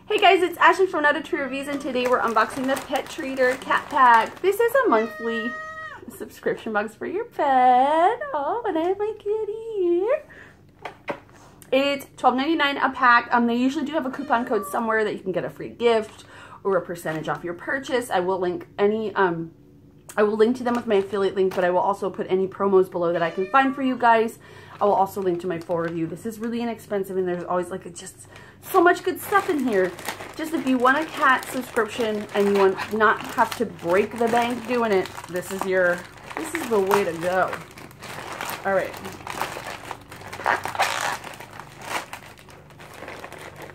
Hey guys, it's Ashley from Not a Tree Reviews, and today we're unboxing the Pet Treater Cat Pack. This is a monthly subscription box for your pet. Oh, and I have my kitty here. It's $12.99 a pack. They usually do have a coupon code somewhere that you can get a free gift or a percentage off your purchase. I will link to them with my affiliate link, but I will also put any promos below that I can find for you guys. I will also link to my full review. This is really inexpensive, and there's always like just so much good stuff in here. Just if you want a cat subscription and you want not have to break the bank doing it, this is the way to go. All right.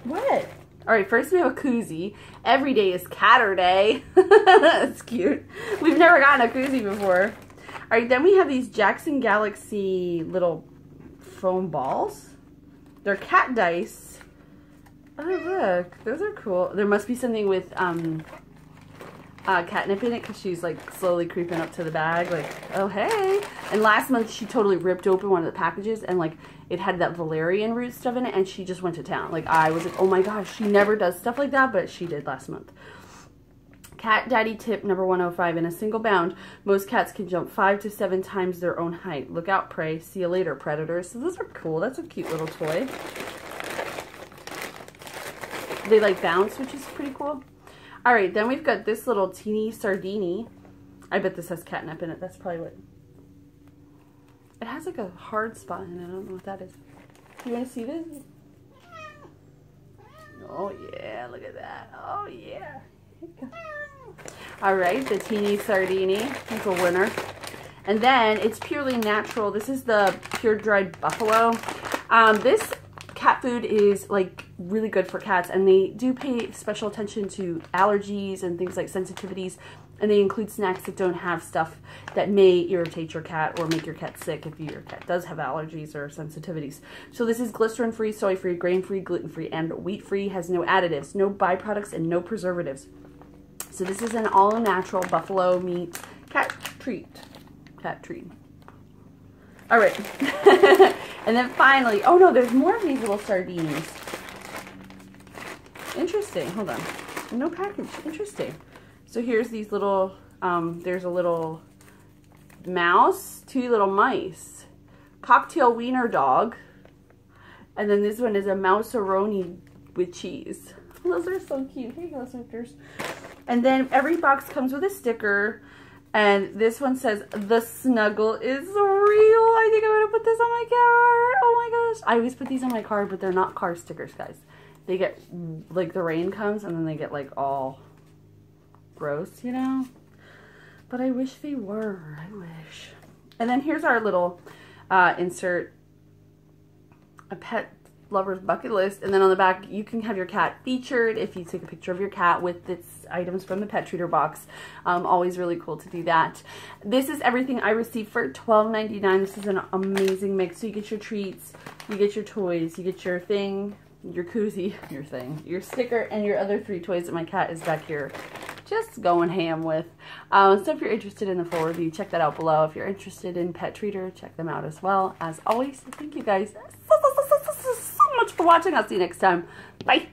What? All right, first we have a koozie. Every day is Catter Day. That's cute. We've never gotten a koozie before. All right, then we have these Jackson Galaxy little foam balls. They're cat dice. Oh, look. Those are cool. There must be something with catnip in it because she's like slowly creeping up to the bag. Like, oh, hey. And last month she totally ripped open one of the packages and like it had that valerian root stuff in it and she just went to town. Like, I was like, oh my gosh, she never does stuff like that, but she did last month. Cat Daddy tip number 105. In a single bound, most cats can jump 5 to 7 times their own height. Look out, prey. See you later, predators. So those are cool. That's a cute little toy. They like bounce, which is pretty cool. All right, then we've got this little teeny sardini. I bet this has catnip in it. That's probably what. It has like a hard spot in it. I don't know what that is. You want to see this? Oh yeah, look at that. Oh yeah. All right, the teeny sardini is a winner. And then it's purely natural. This is the pure dried buffalo. This cat food is like really good for cats, and they do pay special attention to allergies and things like sensitivities, and they include snacks that don't have stuff that may irritate your cat or make your cat sick if your cat does have allergies or sensitivities. So this is glycerin-free, soy-free, grain-free, gluten-free, and wheat-free, has no additives, no byproducts, and no preservatives. So this is an all-natural buffalo meat cat treat. Cat treat. All right. And then finally, oh no, there's more of these little sardines. Interesting. Hold on. No package. Interesting. So here's these little, there's a little mouse, 2 little mice, cocktail wiener dog, and then this one is a mouse-a-roni with cheese. Those are so cute. Here you go, sisters. And then every box comes with a sticker, and this one says, "The snuggle is real." I think I'm going to put this on my car. Oh my gosh. I always put these on my car, but they're not car stickers, guys. They get, like, the rain comes, and then they get, like, all gross, you know? But I wish they were. I wish. And then here's our little insert, a pet lover's bucket list, and then on the back you can have your cat featured if you take a picture of your cat with its items from the Pet Treater box. Always really cool to do that. This is everything I received for $12.99. This is an amazing mix. So you get your treats, you get your toys, you get your thing, your koozie, your thing, your sticker, and your other 3 toys that my cat is back here just going ham with. So if you're interested in the full review, check that out below. If you're interested in Pet Treater, check them out as well. As always, thank you guys so much for watching. I'll see you next time. Bye.